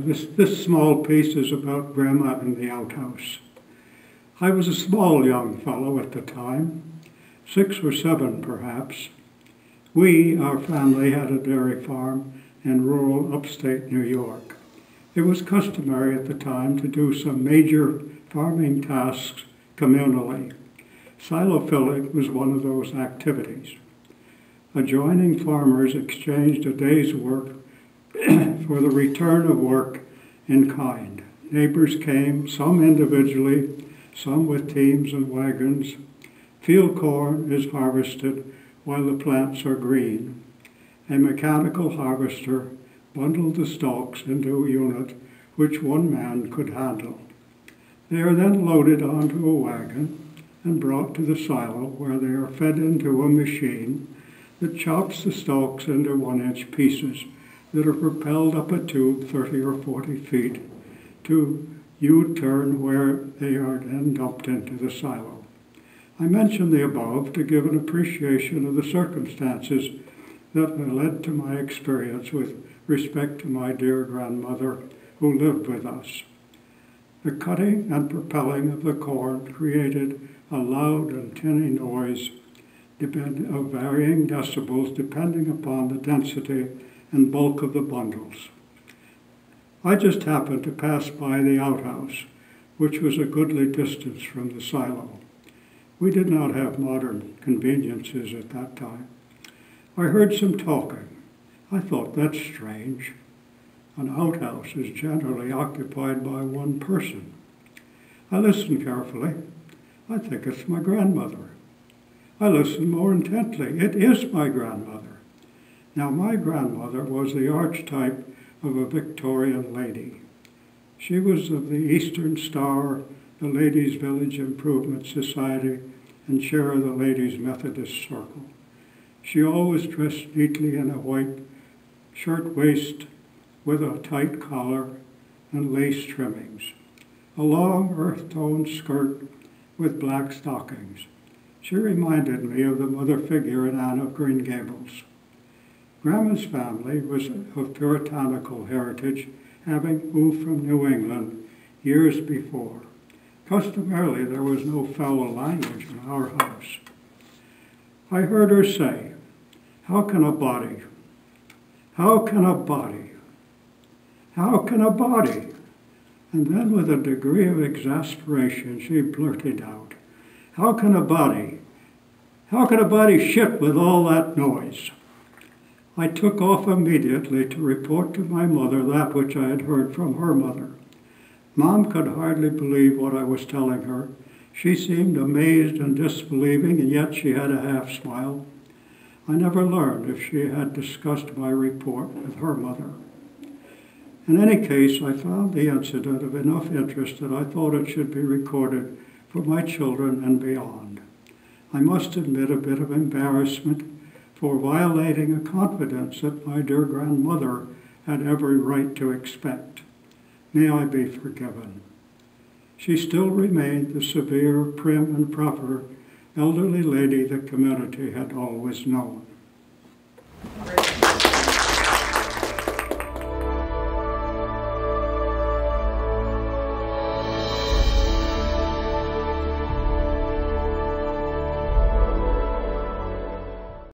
This small piece is about Grandma in the outhouse. I was a small young fellow at the time, 6 or 7 perhaps. We, our family, had a dairy farm in rural upstate New York. It was customary at the time to do some major farming tasks communally. Silo filling was one of those activities. Adjoining farmers exchanged a day's work for the return of work in kind. Neighbors came, some individually, some with teams and wagons. Field corn is harvested while the plants are green. A mechanical harvester bundled the stalks into a unit which one man could handle. They are then loaded onto a wagon and brought to the silo, where they are fed into a machine that chops the stalks into 1-inch pieces that are propelled up a tube 30 or 40 feet to U-turn, where they are then dumped into the silo. I mention the above to give an appreciation of the circumstances that led to my experience with respect to my dear grandmother who lived with us. The cutting and propelling of the corn created a loud and tinny noise of varying decibels depending upon the density and bulk of the bundles. I just happened to pass by the outhouse, which was a goodly distance from the silo. We did not have modern conveniences at that time. I heard some talking. I thought, that's strange. An outhouse is generally occupied by one person. I listened carefully. I think it's my grandmother. I listened more intently. It is my grandmother. Now, my grandmother was the archetype of a Victorian lady. She was of the Eastern Star, the Ladies' Village Improvement Society, and chair of the Ladies' Methodist Circle. She always dressed neatly in a white shirt waist with a tight collar and lace trimmings, a long earth-toned skirt with black stockings. She reminded me of the mother figure in Anne of Green Gables. Grandma's family was of puritanical heritage, having moved from New England years before. Customarily, there was no foul language in our house. I heard her say, how can a body, and then with a degree of exasperation she blurted out, how can a body shit with all that noise? I took off immediately to report to my mother that which I had heard from her mother. Mom could hardly believe what I was telling her. She seemed amazed and disbelieving, and yet she had a half smile. I never learned if she had discussed my report with her mother. In any case, I found the incident of enough interest that I thought it should be recorded for my children and beyond. I must admit a bit of embarrassment for violating a confidence that my dear grandmother had every right to expect. May I be forgiven. She still remained the severe, prim, and proper elderly lady the community had always known.